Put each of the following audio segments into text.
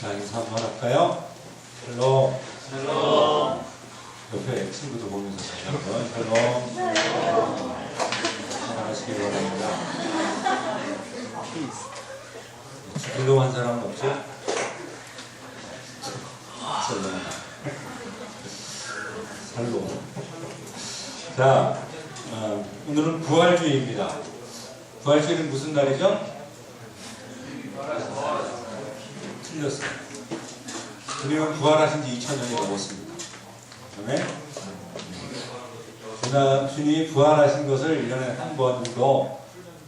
자, 인사 한번 할까요? 샬롬. 샬롬. 옆에 친구도 보면서 다시 한번 샬롬. 잘하시기 바랍니다. 죽이려고 한 사람은 없죠? 샬롬. 샬롬. 자, 오늘은 부활주의입니다. 부활주의는 무슨 날이죠? 틀렸어요. 주님은 부활하신 지 2000년이 넘었습니다. 아멘? 주님이 부활하신 것을 1년에 한 번 정도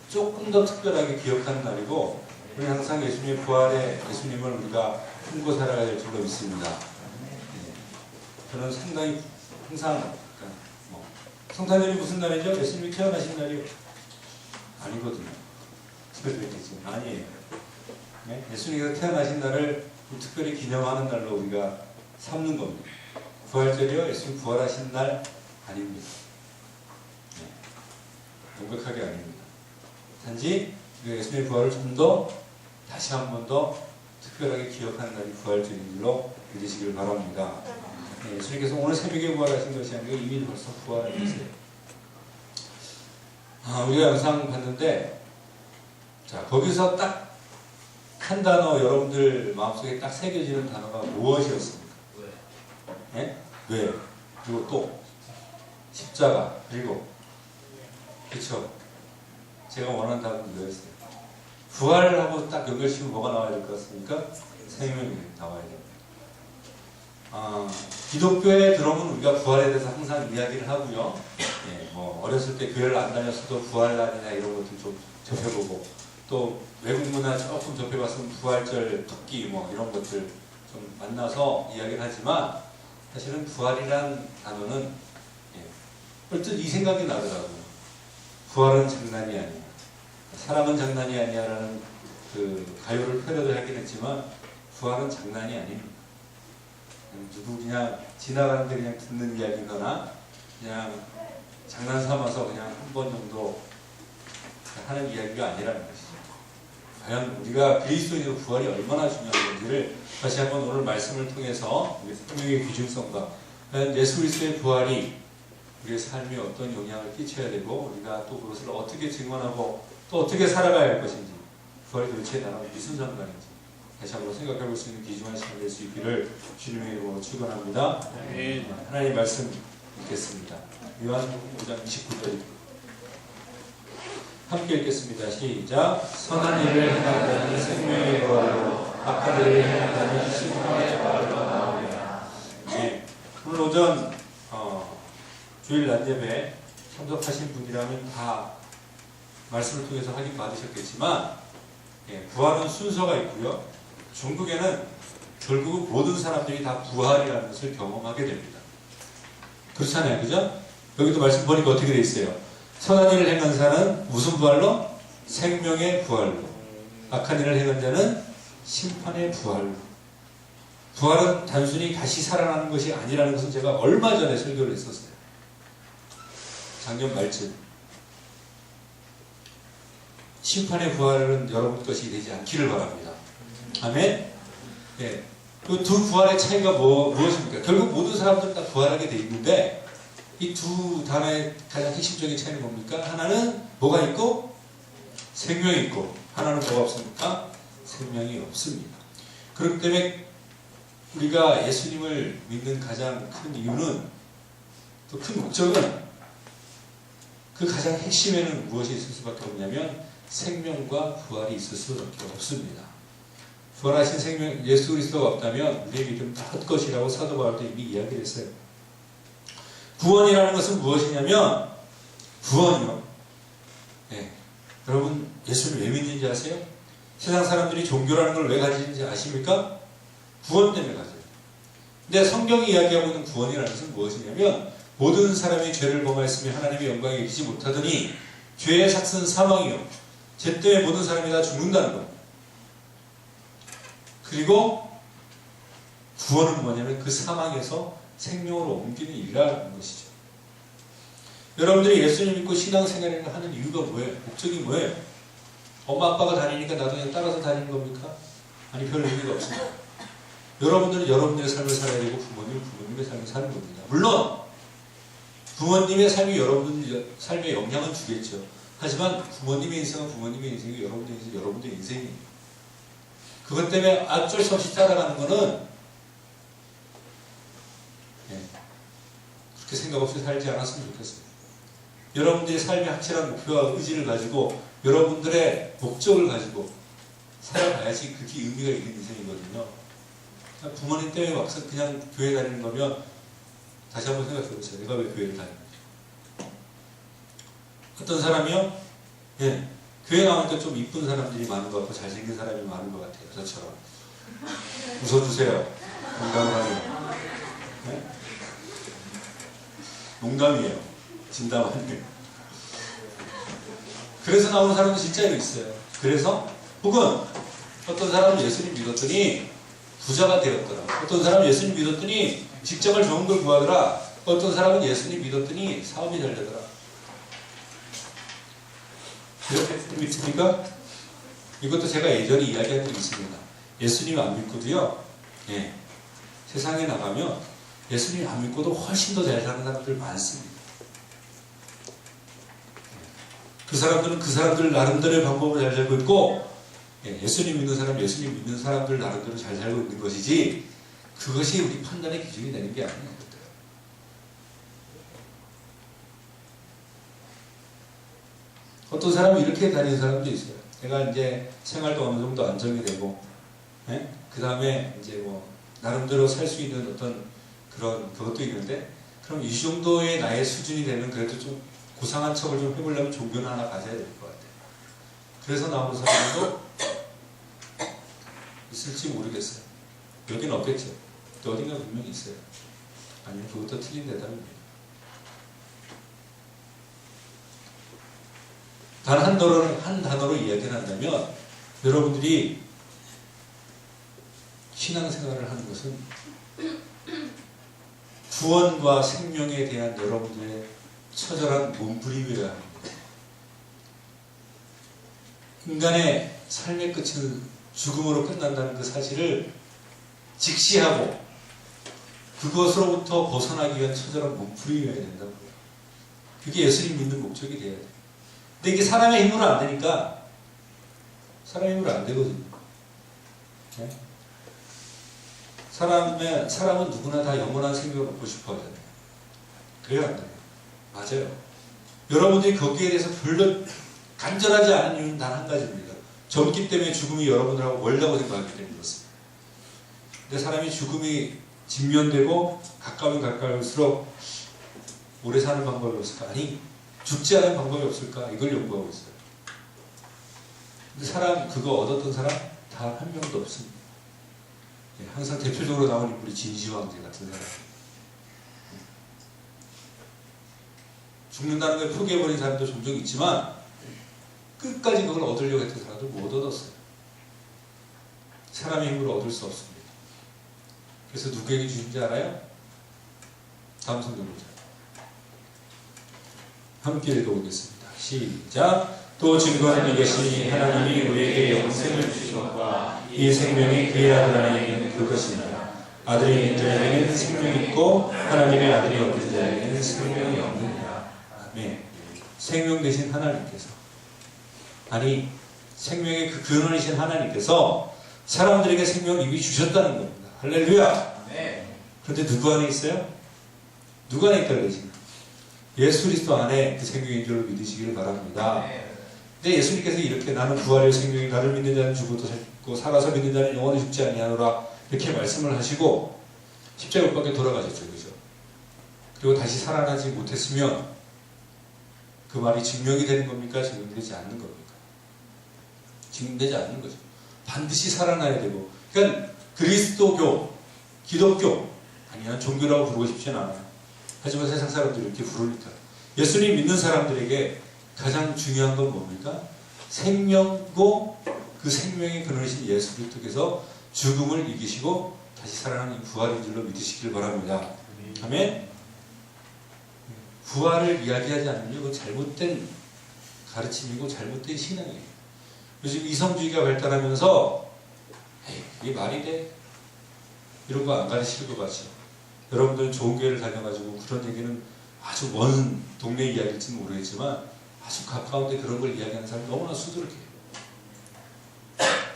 조금 더 특별하게 기억하는 날이고, 우리 항상 예수님의 부활에 예수님을 우리가 품고 살아가야 될 줄로 믿습니다. 저는 상당히 항상 성탄절이 무슨 날이죠? 예수님이 태어나신 날이 아니거든요. 아니에요. 네? 예수님께서 태어나신 날을 특별히 기념하는 날로 우리가 삼는 겁니다. 부활절이요, 예수님 부활하신 날 아닙니다. 네. 명백하게 아닙니다. 단지 예수님의 부활을 좀 더 다시 한 번 더 특별하게 기억하는 날이 부활절인 줄로 믿으시길 바랍니다. 네, 예수님께서 오늘 새벽에 부활하신 것이 아니고 이미 벌써 부활해 계세요. 우리가 영상 봤는데, 자, 거기서 딱 한 단어, 여러분들 마음속에 딱 새겨지는 단어가 무엇이었습니까? 왜? 네? 왜? 그리고 또 십자가, 그리고 그쵸? 제가 원하는 답은 뭐였어요? 부활하고 딱 연결시키면 뭐가 나와야 될 것 같습니까? 생명이 나와야 됩니다. 기독교에 들어오면 우리가 부활에 대해서 항상 이야기를 하고요. 예, 어렸을 때 교회를 안 다녔어도 부활날이나 이런 것들 좀 접해보고, 또 외국 문화 조금 접해봤으면 부활절 토끼 이런 것들 좀 만나서 이야기를 하지만, 사실은 부활이란 단어는 얼뜻 이 생각이 나더라고요. 부활은 장난이 아니야, 사랑은 장난이 아니야 라는 그 가요를 패러디 하긴 했지만, 부활은 장난이 아닙니다. 누구 그냥 지나가는데 그냥 듣는 이야기거나 그냥 장난 삼아서 그냥 한 번 정도 하는 이야기가 아니라는 것이죠. 과연 우리가 그리스도인으로 부활이 얼마나 중요한 건지를 다시 한번 오늘 말씀을 통해서 우리 생명의 귀중성과 과연 예수 그리스도의 부활이 우리의 삶에 어떤 영향을 끼쳐야 되고, 우리가 또 그것을 어떻게 증언하고 또 어떻게 살아가야 할 것인지, 부활이 도대체 나랑 무슨 상관인지 다시 한번 생각해볼 수 있는 귀중한 시간 될 수 있기를 주님의 이름으로 축원합니다. 하나님 말씀 읽겠습니다. 요한복음 5장 29절 함께 읽겠습니다. 시작. 선한 일을 행하는 자는 생명의 부활로, 악한 일을 행하는 자는 심판의 부활로 나오리라. 네, 오늘 오전 주일 낮예배 참석하신 분이라면 다 말씀을 통해서 확인 받으셨겠지만, 부활은 순서가 있고요. 중국에는 결국은 모든 사람들이 다 부활이라는 것을 경험하게 됩니다. 그렇잖아요, 그죠? 여기도 말씀 보니까 어떻게 되어 있어요? 선한 일을 행한 자는 무슨 부활로? 생명의 부활로. 악한 일을 행한 자는 심판의 부활로. 부활은 단순히 다시 살아나는 것이 아니라는 것은 제가 얼마 전에 설교를 했었어요. 작년 말쯤. 심판의 부활은 여러분 것이 되지 않기를 바랍니다. 아멘? 예. 그 두 부활의 차이가 무엇입니까? 결국 모든 사람들은 다 부활하게 돼 있는데, 이 두 단어의 가장 핵심적인 차이는 뭡니까? 하나는 뭐가 있고? 생명이 있고, 하나는 뭐가 없습니까? 생명이 없습니다. 그렇기 때문에 우리가 예수님을 믿는 가장 큰 이유는, 또 큰 목적은, 그 가장 핵심에는 무엇이 있을 수밖에 없냐면 생명과 부활이 있을 수밖에 없습니다. 부활하신 생명 예수 그리스도가 없다면 우리의 믿음은 다 헛것이라고 사도 바울도 이미 이야기를 했어요. 구원이라는 것은 무엇이냐면, 구원이요. 여러분 예수를 왜 믿는지 아세요? 세상 사람들이 종교라는 걸 왜 가지는지 아십니까? 구원 때문에 가져요. 근데 성경이 이야기하고 있는 구원이라는 것은 무엇이냐면, 모든 사람이 죄를 범하였으며 하나님의 영광에 이르지 못하더니 죄의 삭은 사망이요, 죄 때문에 모든 사람이 다 죽는다는 거예요. 그리고 구원은 뭐냐면 그 사망에서 생명으로 옮기는 일이라는 것이죠. 여러분들이 예수님 믿고 신앙생활을 하는 이유가 뭐예요? 목적이 뭐예요? 엄마 아빠가 다니니까 나도 그냥 따라서 다니는 겁니까? 아니, 별 의미가 없습니다. 여러분들은 여러분들의 삶을 살아야 되고 부모님은 부모님의 삶을 사는 겁니다. 물론 부모님의 삶이 여러분들 삶에 영향은 주겠죠. 하지만 부모님의 인생은 부모님의 인생이고 여러분의 인생은 여러분의 인생이에요. 그것 때문에 어쩔 수 없이 따라가는 거는 그렇게 생각 없이 살지 않았으면 좋겠어요. 여러분들의 삶의 확실한 목표와 의지를 가지고 여러분들의 목적을 가지고 살아가야지 그게 의미가 있는 인생이거든요. 부모님 때문에 막상 그냥 교회 다니는 거면 다시 한번 생각해 보세요. 내가 왜 교회를 다니는지. 어떤 사람이요? 예, 교회 나오니까 좀 이쁜 사람들이 많은 것 같고 잘생긴 사람이 많은 것 같아요. 저처럼. 웃어주세요. 농담을 하면. 네? 농담이에요. 진담하는. 그래서 나오는 사람은 진짜로 있어요. 그래서 혹은 어떤 사람은 예수님 믿었더니 부자가 되었더라. 어떤 사람은 예수님 믿었더니 직장을 좋은 걸 구하더라. 어떤 사람은 예수님 믿었더니 사업이 잘 되더라. 이렇게 믿습니까? 이것도 제가 예전에 이야기한 적이 있습니다. 예수님 안 믿고도요, 예, 세상에 나가면 예수님 안 믿고도 훨씬 더 잘 사는 사람들 많습니다. 그 사람들은 그 사람들 나름대로의 방법으로 잘 살고 있고, 예수님 믿는 사람, 예수님 믿는 사람들 나름대로 잘 살고 있는 것이지, 그것이 우리 판단의 기준이 되는 게 아니에요. 어떤 사람은 이렇게 다니는 사람도 있어요. 내가 이제 생활도 어느 정도 안정이 되고, 그 다음에 이제 뭐, 나름대로 살 수 있는 어떤 그것도 있는데, 그럼 이 정도의 나의 수준이 되면 그래도 좀 고상한 척을 좀 해보려면 종교는 하나 가져야 될 것 같아요. 그래서 나오는 사람도 있을지 모르겠어요. 여기는 없겠죠. 또 어딘가 분명히 있어요. 아니면 그것도 틀린 대답입니다. 단 한 단어로 이야기를 한다면 여러분들이 신앙생활을 하는 것은 구원과 생명에 대한 여러분들의 처절한 몸부림이어야 합니다. 인간의 삶의 끝은 죽음으로 끝난다는 그 사실을 직시하고 그것으로부터 벗어나기 위한 처절한 몸부림이어야 된다고요. 그게 예수님 믿는 목적이 돼야 돼요. 근데 이게 사람의 힘으로 안 되니까 사람의 힘으로 안 되거든요. 네? 사람은 누구나 다 영원한 생명을 얻고 싶어 하잖아요. 그래야 안 돼요. 맞아요. 여러분들이 거기에 대해서 별로 간절하지 않은 이유는 단 한 가지입니다. 젊기 때문에 죽음이 여러분들하고 멀다고 생각하기 때문에 그렇습니다. 근데 사람이 죽음이 직면되고 가까우면 가까울수록 오래 사는 방법이 없을까? 아니, 죽지 않은 방법이 없을까? 이걸 연구하고 있어요. 근데 그거 얻었던 사람 다 한 명도 없습니다. 항상 대표적으로 나오는 우리 진시황제 같은 사람. 죽는다는 걸 포기해버린 사람도 종종 있지만 끝까지 그걸 얻으려고 했던 사람도 못 얻었어요. 사람의 힘으로 얻을 수 없습니다. 그래서 누구에게 주신지 알아요? 다음 성경 보자. 함께 읽어보겠습니다. 시작. 또 증거하는 이것이 하나님이 우리에게 영생을 주신 것과 이 생명이 그의 아들 안에 있는 그것이니라. 아들이 있는 자에게는 생명이 있고 하나님의 아들이 없는 자에게는 생명이 없느니라. 아멘. 생명 되신 하나님께서, 아니 생명의 그 근원이신 하나님께서 사람들에게 생명을 이미 주셨다는 겁니다. 할렐루야. 그런데 누구 안에 있어요? 누구 안에 있다고 그러지? 예수 그리스도 안에 그 생명인 줄로 믿으시기를 바랍니다. 근데 예수님께서 이렇게 나는 부활의 생명이 나를 믿는 자는 죽어도 살고 살아서 믿는 자는 영원히 죽지 아니하노라 이렇게 말씀을 하시고 십자가 못 박혀 돌아가셨죠. 그죠? 그리고 다시 살아나지 못했으면 그 말이 증명이 되는 겁니까? 증명되지 않는 겁니까? 증명되지 않는 거죠. 반드시 살아나야 되고, 그러니까 그리스도교, 기독교, 아니 난 종교라고 부르고 싶지는 않아요. 하지만 세상 사람들이 이렇게 부르니까. 예수님 믿는 사람들에게 가장 중요한 건 뭡니까? 생명고 그 생명의 근원이신 예수 그리스도께서 죽음을 이기시고 다시 살아나는 부활인 줄로 믿으시길 바랍니다. 아멘? 부활을 이야기하지 않으면 그건 잘못된 가르침이고 잘못된 신앙이에요. 요즘 이성주의가 발달하면서 에이, 이게 말이 돼? 이런 거 안 가르칠 것 같죠. 여러분들은 좋은 교회를 다녀가지고 그런 얘기는 아주 먼 동네 이야기일지는 모르겠지만 아주 가까운데 그런 걸 이야기하는 사람이 너무나 수두룩해요.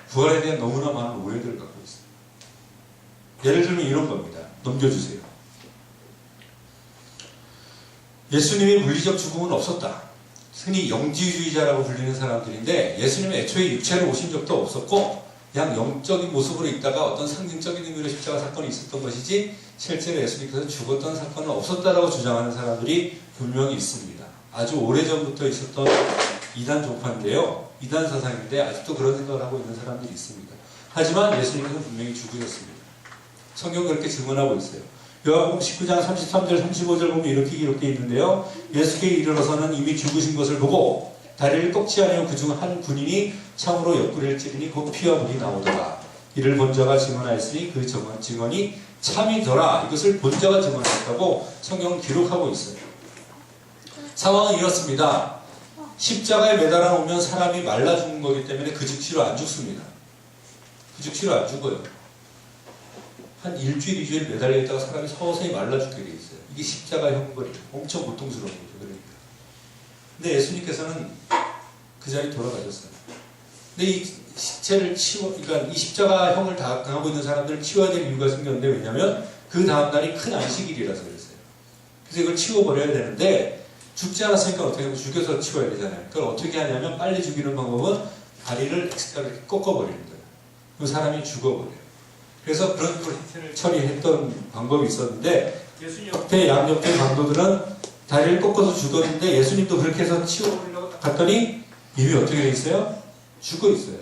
부활에 대한 너무나 많은 오해들을 갖고 있어요. 예를 들면 이런 겁니다. 넘겨주세요. 예수님의 물리적 죽음은 없었다. 흔히 영지주의자라고 불리는 사람들인데 예수님은 애초에 육체로 오신 적도 없었고 그냥 영적인 모습으로 있다가 어떤 상징적인 의미로 십자가 사건이 있었던 것이지 실제로 예수님께서 죽었던 사건은 없었다라고 주장하는 사람들이 분명히 있습니다. 아주 오래전부터 있었던 이단 종파인데요. 이단 사상인데 아직도 그런 생각을 하고 있는 사람들이 있습니다. 하지만 예수님께서는 분명히 죽으셨습니다. 성경은 그렇게 증언하고 있어요. 요한복음 19장 33절 35절 보면 이렇게 기록되어 있는데요. 예수께 이르러서는 이미 죽으신 것을 보고 다리를 꺾지 아니하고 그중 한 군인이 창으로 옆구리를 찌르니 곧 피와 물이 나오더라. 이를 본 자가 증언하였으니 그 증언이 참이더라. 이것을 본 자가 증언했다고 성경은 기록하고 있어요. 상황은 이렇습니다. 십자가에 매달아 놓으면 사람이 말라 죽는 거기 때문에 그 즉시로 안 죽습니다. 그 즉시로 안 죽어요. 한 일주일, 2주일 매달려 있다가 사람이 서서히 말라 죽게 돼 있어요. 이게 십자가 형벌이에요. 엄청 고통스러운 거죠. 그러니까. 근데 예수님께서는 그 자리에 돌아가셨어요. 근데 이 시체를 그러니까 이 십자가 형을 당하고 있는 사람들을 치워야 될 이유가 생겼는데 왜냐면 그 다음날이 큰 안식일이라서 그랬어요. 그래서 이걸 치워버려야 되는데 죽지 않았으니까 어떻게 하면 죽여서 치워야 되잖아요. 그걸 어떻게 하냐면 빨리 죽이는 방법은 다리를 이렇게 꺾어버리는 거예요. 그럼 사람이 죽어버려요. 그래서 그런 걸 처리했던 방법이 있었는데 예수님 옆에 양옆에 강도들은 다리를 꺾어서 죽었는데 예수님도 그렇게 해서 치워버리려고 갔더니 이미 어떻게 돼 있어요? 죽어 있어요.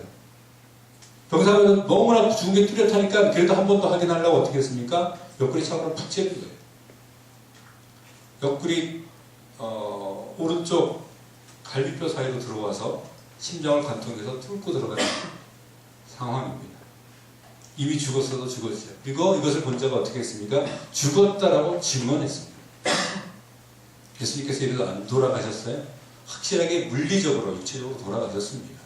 병사들은 너무나 죽은 게 뚜렷하니까 그래도 한 번 더 확인하려고 어떻게 했습니까? 옆구리 창으로 푹 찌른 거예요. 옆구리 오른쪽 갈비뼈 사이로 들어와서 심장을 관통해서 뚫고 들어가는 상황입니다. 이미 죽었어도 죽었어요. 그리고 이것을 본 자가 어떻게 했습니까? 죽었다라고 증언했습니다. 예수님께서 이래도 안 돌아가셨어요? 확실하게 물리적으로 육체적으로 돌아가셨습니다.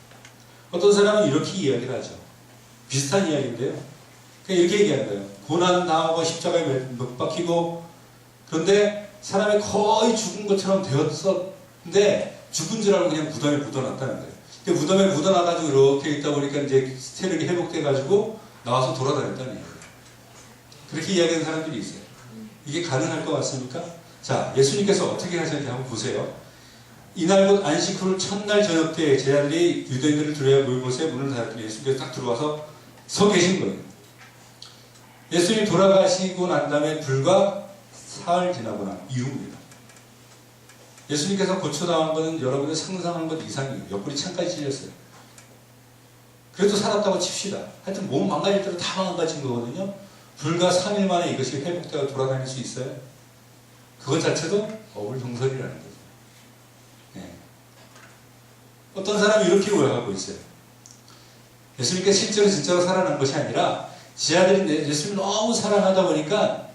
어떤 사람은 이렇게 이야기를 하죠. 비슷한 이야기인데요. 그냥 이렇게 얘기하는 거예요. 고난 당하고 십자가에 못 박히고 그런데 사람이 거의 죽은 것처럼 되었었는데 죽은 줄 알고 그냥 무덤에 묻어놨다는 거예요. 근데 무덤에 묻어놔가지고 이렇게 있다 보니까 이제 체력이 회복돼가지고 나와서 돌아다녔다는 얘기예요. 그렇게 이야기하는 사람들이 있어요. 이게 가능할 것 같습니까? 자, 예수님께서 어떻게 하셨는지 한번 보세요. 이날 곧 안식 후 첫날 저녁 때 제자들이 유대인들을 두려워 모인 곳에 문을 닫았더니 예수님께서 딱 들어와서 서 계신 거예요. 예수님이 돌아가시고 난 다음에 불과 사흘 지나고 난 이후입니다. 예수님께서 고초당한 것은 여러분이 상상한 것 이상이에요. 옆구리 창까지 찔렸어요. 그래도 살았다고 칩시다. 하여튼 몸 망가질 대로 다 망가진 거거든요. 불과 3일 만에 이것이 회복되어 돌아다닐 수 있어요? 그것 자체도 어불성설이라는 거죠. 네. 어떤 사람이 이렇게 오해하고 있어요. 예수님께서 실제로 진짜로 살아난 것이 아니라 지하들이 예수님을 너무 사랑하다 보니까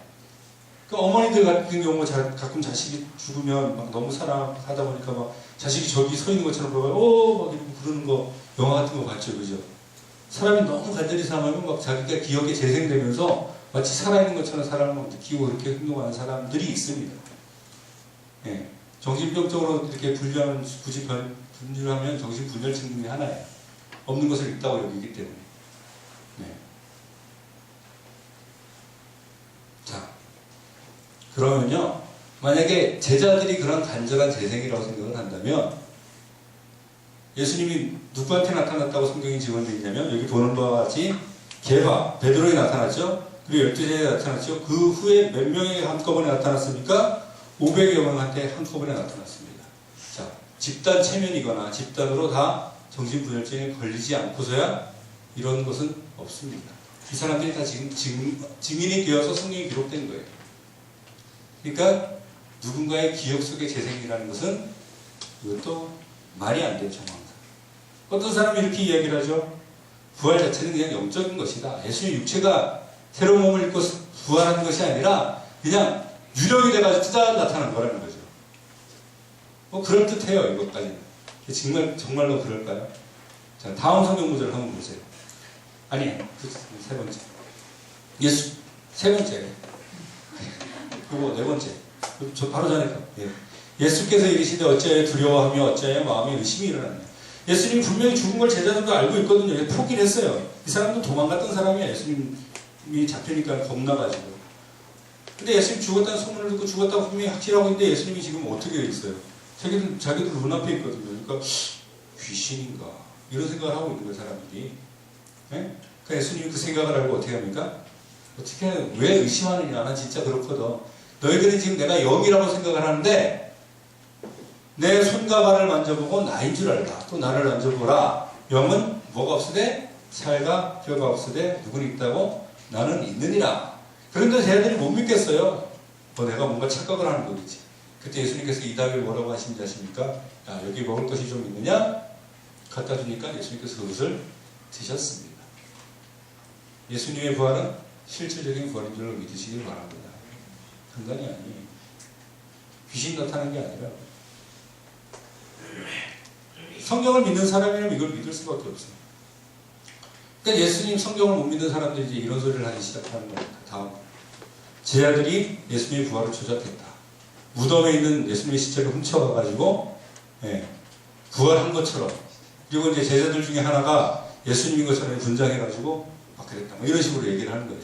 그 어머니들 같은 경우 가끔 자식이 죽으면 막 너무 사랑하다 보니까 막 자식이 저기 서 있는 것처럼 보면 막 이러고 그러는 거 영화 같은 거 봤죠, 그죠? 사람이 너무 간절히 사랑하면 막 자기가 기억에 재생되면서 마치 살아있는 것처럼 사람을 막 느끼고 그렇게 행동하는 사람들이 있습니다. 예. 정신병적으로 이렇게 분류하면 정신분열증 중에 하나예요. 없는 것을 있다고 여기기 때문에. 네. 자, 그러면요, 만약에 제자들이 그런 간절한 재생이라고 생각을 한다면 예수님이 누구한테 나타났다고 성경이 증언되어 있냐면 여기 보는 바와 같이 베드로에 나타났죠. 그리고 12제자에 나타났죠. 그 후에 몇 명에게 한꺼번에 나타났습니까? 500여 명한테 한꺼번에 나타났습니다. 자, 집단 체면이거나 집단으로 다 정신분열증에 걸리지 않고서야 이런 것은 없습니다. 이 사람들이 다 지금 증인이 되어서 성경이 기록된 거예요. 그러니까 누군가의 기억 속의 재생이라는 것은 이것도 말이 안 되는 정황이다. 어떤 사람이 이렇게 이야기를 하죠. 부활 자체는 그냥 영적인 것이다. 예수의 육체가 새로운 몸을 입고 부활하는 것이 아니라 그냥 유령이 돼가지고 뜨다 나타난 거라는 거죠. 뭐 그럴듯해요, 이것까지는. 정말로 그럴까요? 자, 다음 성경 구절을 한번 보세요. 아니, 세 번째. 세 번째. 그리고 네 번째. 저 바로 전에 거. 예. 예수께서 이르시되 어찌하여 두려워하며 어찌하여 마음에 의심이 일어났냐. 예수님이 분명히 죽은 걸 제자들도 알고 있거든요. 포기를 했어요. 이 사람도 도망갔던 사람이야. 예수님이 잡히니까 겁나가지고. 근데 예수님 죽었다는 소문을 듣고 죽었다고 분명히 확실하고 있는데 예수님이 지금 어떻게 돼 있어요? 자기들 눈앞에 있거든요. 그러니까 귀신인가 이런 생각을 하고 있는 거예요, 사람들이. 네? 그러니까 예수님이 그 생각을 알고 어떻게 합니까? 어떻게 왜 의심하느냐? 난 진짜 그렇거든. 너희들은 지금 내가 영이라고 생각을 하는데 내 손과 발을 만져보고 나인 줄 알라. 또 나를 만져보라. 영은 뭐가 없으되 살과 뼈가 없으되 누구는 있다고? 나는 있느니라. 그런데 쟤들이 못 믿겠어요. 내가 뭔가 착각을 하는 거겠지. 그때 예수님께서 이 답을 뭐라고 하신지 아십니까? 야, 여기 먹을 것이 좀 있느냐? 갖다 주니까 예수님께서 그것을 드셨습니다. 예수님의 부활은 실질적인 부활인 줄로 믿으시길 바랍니다. 간단히 아니에요. 귀신 나타나는 게 아니라 성경을 믿는 사람이라면 이걸 믿을 수밖에 없어요. 그러니까 예수님 성경을 못 믿는 사람들이 이제 이런 소리를 하기 시작하는 겁니다. 다음. 제 아들이 예수님의 부활을 조작했다. 무덤에 있는 예수님의 시체를 훔쳐가가지고, 예, 부활한 것처럼. 그리고 이제 제자들 중에 하나가 예수님인 것처럼 분장해가지고, 막 그랬다. 뭐 이런 식으로 얘기를 하는 거예요.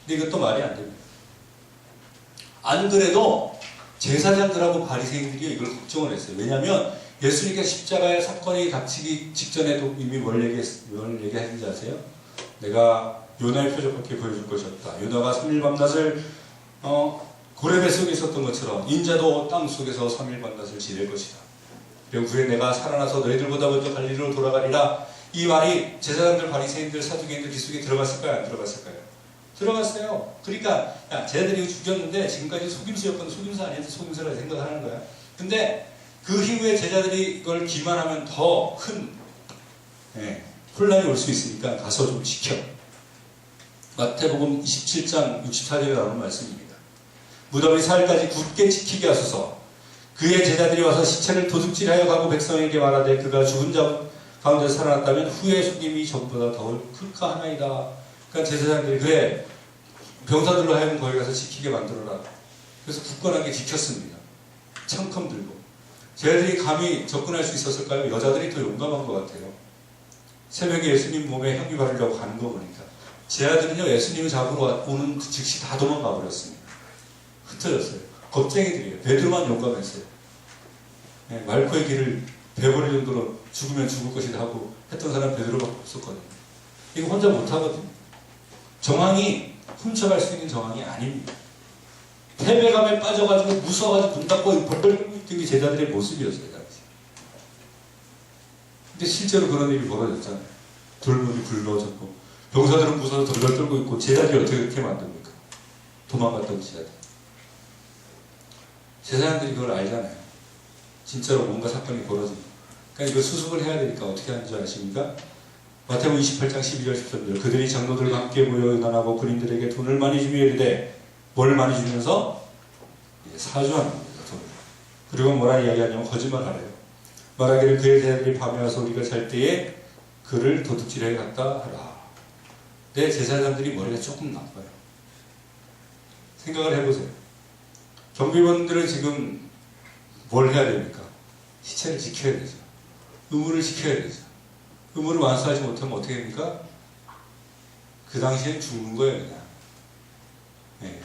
근데 이것도 말이 안 됩니다. 안 그래도 제사장들하고 바리새인들이 이걸 걱정을 했어요. 왜냐하면 예수님께서 십자가의 사건이 닥치기 직전에도 이미 뭘 얘기했는지 아세요? 내가 요나의 표적밖에 보여줄 것이 없다. 요나가 3일 밤낮을 고레배 속에 있었던 것처럼 인자도 땅 속에서 3일 밤낮을 지낼 것이다. 그리고 후에 내가 살아나서 너희들보다 먼저 갈릴리로 돌아가리라. 이 말이 제사장들, 바리새인들, 사두개인들 귀 속에 들어갔을까요? 안 들어갔을까요? 들어갔어요. 그러니까 야, 쟤네들이 죽였는데 지금까지 속임수였건 속임수 아니었던 속임수라고 생각하는 거야. 근데 그 이후에 제자들이 이걸 기만하면 더 큰 혼란이 올 수 있으니까 가서 좀 지켜. 마태복음 27장 64절에 나오는 말씀입니다. 무덤이 사흘까지 굳게 지키게 하소서. 그의 제자들이 와서 시체를 도둑질하여 가고 백성에게 말하되 그가 죽은 자 가운데 살아났다면 후에 속임이 전보다 더 클까 하나이다. 그러니까 제사장들이 그래 병사들로 하여금 거기 가서 지키게 만들어라. 그래서 굳건하게 지켰습니다. 청컴 들고. 쟤들이 감히 접근할 수 있었을까요? 여자들이 더 용감한 것 같아요. 새벽에 예수님 몸에 향기 바르려고 가는 거 보니까. 제 아들은요, 예수님을 잡으러 오는 즉시 다 도망가 버렸습니다. 흩어졌어요. 겁쟁이들이에요. 베드로만 용감했어요. 네, 말코의 길을 베버릴 정도로 죽으면 죽을 것이다 하고 했던 사람 베드로밖에 없었거든요. 이거 혼자 못하거든요. 정황이 훔쳐갈 수 있는 정황이 아닙니다. 패배감에 빠져가지고 무서워가지고 문 닫고 벌벌 떨고 있던 게 제자들의 모습이었어요. 당시. 근데 실제로 그런 일이 벌어졌잖아요. 돌문이 굴러졌고 병사들은 무서워서 덜덜 떨고 있고 제자들이 어떻게 그렇게 만듭니까? 도망갔던 제자들. 제사장들이 그걸 알잖아요. 진짜로 뭔가 사건이 벌어집니다. 그러니까 이거 수습을 해야 되니까 어떻게 하는지 아십니까? 마태복음 28장 12절 13절 그들이 장로들과 함께 모여 의논하고 군인들에게 돈을 많이 주며 이르되 뭘 많이 주면서? 사주하는 겁니다. 돈을. 그리고 뭐라 이야기하냐면 거짓말하래요. 말하기를 그의 제자들이 밤에 와서 우리가 잘 때에 그를 도둑질해 갔다 하라. 내 제사장들이 머리가 조금 나빠요. 생각을 해보세요. 경비원들은 지금 뭘 해야 됩니까? 시체를 지켜야 되죠. 의무를 지켜야 되죠. 의무를 완수하지 못하면 어떻게 됩니까? 그 당시엔 죽는 거예요, 그냥. 네.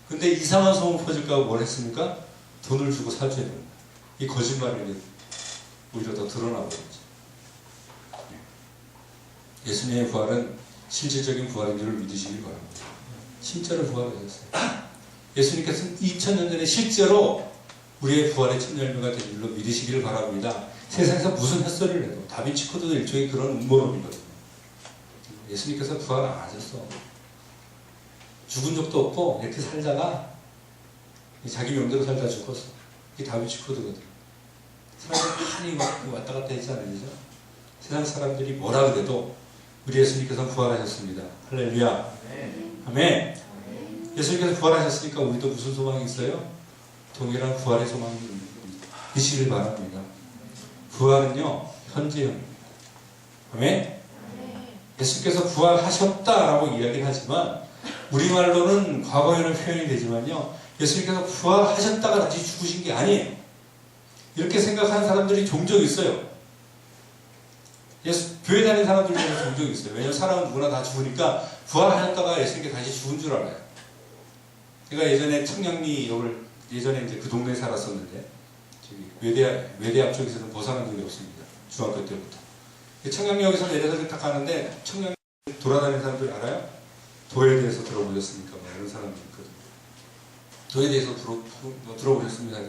근데 이상한 소문 퍼질까 뭘 했습니까? 돈을 주고 사줘야 됩니다. 이 거짓말이 오히려 더 드러나버렸죠. 네. 예수님의 부활은 실질적인 부활인 줄을 믿으시길 바랍니다. 진짜로 부활하셨어요. 예수님께서는 2000년 전에 실제로 우리의 부활의 첫 열매가 된 줄로 믿으시기를 바랍니다. 세상에서 무슨 헛소리를 해도 다빈치 코드도 일종의 그런 음모론이거든요. 예수님께서 부활 안 하셨어. 죽은 적도 없고 이렇게 살다가 자기 명대로 살다 죽었어. 이게 다빈치 코드거든. 사람들이 많이 막 왔다 갔다 했잖아요. 그죠? 세상 사람들이 뭐라 그래도 우리 예수님께서 부활하셨습니다. 할렐루야. 아멘. 예수님께서 부활하셨으니까 우리도 무슨 소망이 있어요? 동일한 부활의 소망이 있으시길 바랍니다. 부활은요, 현재형입니다. 아멘? 예수님께서 부활하셨다라고 이야기를 하지만 우리말로는 과거에는 표현이 되지만요. 예수님께서 부활하셨다가 다시 죽으신 게 아니에요. 이렇게 생각하는 사람들이 종종 있어요. 교회 다니는 사람들 중에 종종 있어요. 왜냐하면 사람은 누구나 다 죽으니까 부활하셨다가 예수님께 다시 죽은 줄 알아요. 제가 예전에 청량리역을 예전에 이제 그 동네에 살았었는데 저기 외대 앞쪽에서는 벗어난 적이 없습니다. 중학교 때부터. 청량역에서 내려서 딱 가는데 청량 돌아다니는 사람들 알아요? 도에 대해서 들어보셨습니까? 뭐 이런 사람들이 있거든요. 도에 대해서 들어보셨습니다.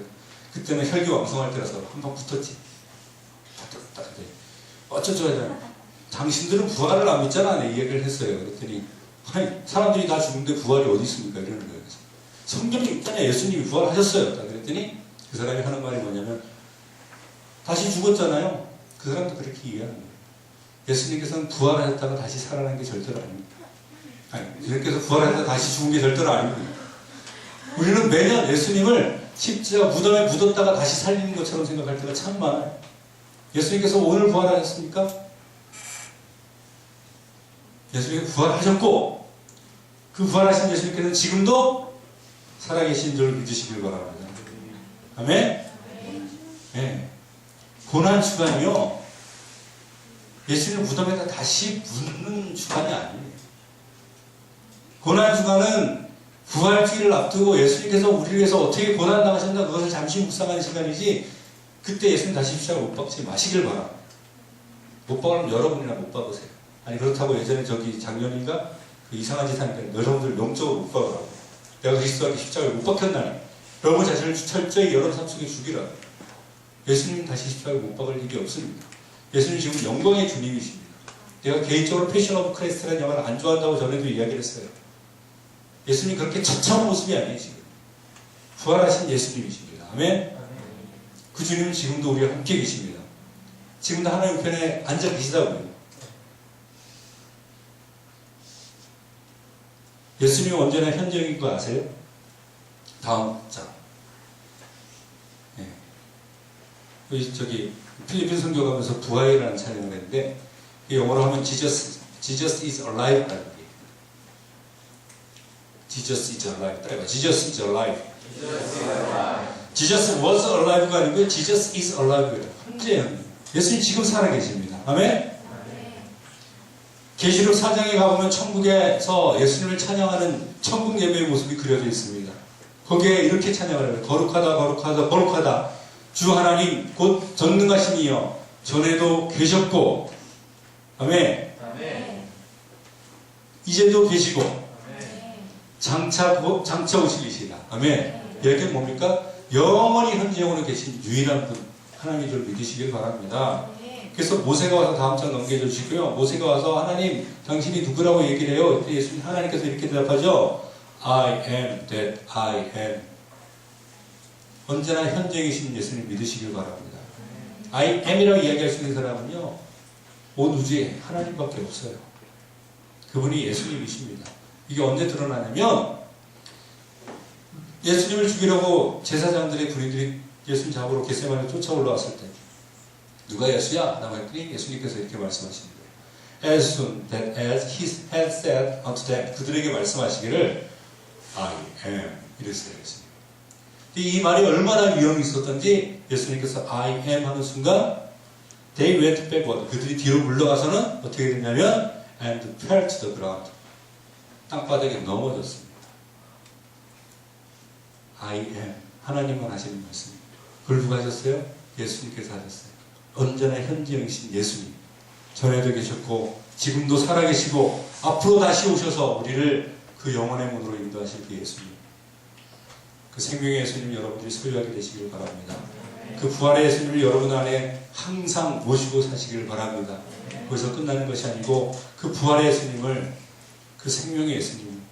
그때는 혈기왕성할 때라서 한번 붙었지. 딱 어쩌죠? 당신들은 부활을 안 믿잖아. 내 이야기를 했어요. 그랬더니 아니, 사람들이 다 죽는데 부활이 어디 있습니까? 이러는 거예요. 성경에 있잖아요. 예수님이 부활하셨어요. 그랬더니 그 사람이 하는 말이 뭐냐면 다시 죽었잖아요. 그 사람도 그렇게 이해하는 거예요. 예수님께서는 부활하셨다가 다시 살아난 게 절대로 아닙니다. 아니, 예수님께서 부활하셨다가 다시 죽은 게 절대로 아닙니다. 우리는 매년 예수님을 십자가 무덤에 묻었다가 다시 살리는 것처럼 생각할 때가 참 많아요. 예수님께서 오늘 부활하셨습니까? 예수님이 부활하셨고 그 부활하신 예수님께서는 지금도 살아계신 줄 믿으시길 바랍니다. 아멘? 네. 고난주간이요. 예수님 무덤에다 다시 묻는 주간이 아니에요. 고난주간은 부활주의를 앞두고 예수님께서 우리를 위해서 어떻게 고난당하셨나 그것을 잠시 묵상하는 시간이지 그때 예수님 다시 십자가 못 박지 마시길 바랍니다. 못 박으면 여러분이나 못 박으세요. 아니 그렇다고 예전에 저기 작년인가 그 이상한 짓 하니까 여러분들 영적으로 못 박으라고. 내가 그리스도께 십자가에 못 박혔나니 여러분 자신을 철저히 여러분 삶 속에 죽이라. 예수님은 다시 십자가에 못 박을 일이 없습니다. 예수님 지금 영광의 주님이십니다. 내가 개인적으로 패션 오브 크리스트라는 영화를 안 좋아한다고 전에도 이야기를 했어요. 예수님 그렇게 처참한 모습이 아니에요. 지금 부활하신 예수님이십니다. 아멘. 그 주님은 지금도 우리와 함께 계십니다. 지금도 하나님 편에 앉아 계시다고요. 예수님은 언제나 현재인 거 아세요? 다음 장. 네. 저기 필리핀 선교 가면서 부활이라는 찬양을 했는데 영어로 하면 Jesus is alive. Jesus is alive. 따라해봐. Jesus is alive. Jesus was alive가 아니고 Jesus is alive. 현재예요. 예수님 지금 살아계십니다. 아멘? 계시록 4장에 가보면 천국에서 예수님을 찬양하는 천국 예배의 모습이 그려져 있습니다. 거기에 이렇게 찬양을 해요. 거룩하다 거룩하다 거룩하다 주 하나님 곧 전능하신 이여 전에도 계셨고 아멘. 이제도 계시고 장차 오실이시다. 아멘. 이렇게 뭡니까? 영원히 현재 영원히 계신 유일한 분 하나님인 줄 믿으시길 바랍니다. 그래서 모세가 와서 다음 장 넘겨줘 주시고요. 모세가 와서 하나님 당신이 누구라고 얘기를 해요. 그때 예수님 하나님께서 이렇게 대답하죠. I am that I am. 언제나 현재 계신 예수님 믿으시길 바랍니다. I am이라고 이야기할 수 있는 사람은요. 온 우주에 하나님밖에 없어요. 그분이 예수님이십니다. 이게 언제 드러나냐면 예수님을 죽이려고 제사장들의 군인들이 예수님 잡으러 겟세마네 쫓아 올라왔을 때 누가 예수야? 라고 했더니 예수님께서 이렇게 말씀하시는 거예요. As soon that as he had said unto them 그들에게 말씀하시기를 I am 이랬어요. 예수님. 이 말이 얼마나 위험이 있었던지 예수님께서 I am 하는 순간 they went backward 그들이 뒤로 물러가서는 어떻게 됐냐면 and fell to the ground 땅바닥에 넘어졌습니다. I am 하나님만 하시는 말씀입니다. 그걸 누가 하셨어요? 예수님께서 하셨어요. 언제나 현재이신 예수님 전에도 계셨고 지금도 살아계시고 앞으로 다시 오셔서 우리를 그 영원의 문으로 인도하실 그 예수님 그 생명의 예수님 여러분들이 소유하게 되시길 바랍니다. 그 부활의 예수님을 여러분 안에 항상 모시고 사시길 바랍니다. 거기서 끝나는 것이 아니고 그 부활의 예수님을 그 생명의 예수님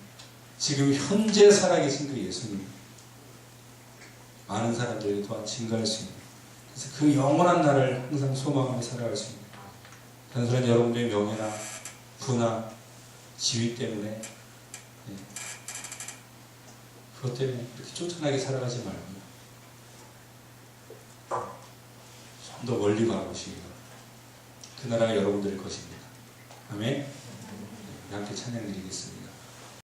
지금 현재 살아계신 그 예수님 많은 사람들에게 또한 증거할 수 있는 그래서 그 영원한 날을 항상 소망하며 살아갈 수 있는 단순한 여러분들의 명예나 부나 지위 때문에 그것 때문에 이렇게 쫓아나게 살아가지 말고 좀 더 멀리 바라보시기 바랍니다. 그 나라가 여러분들의 것입니다. 아멘. 함께 찬양 드리겠습니다.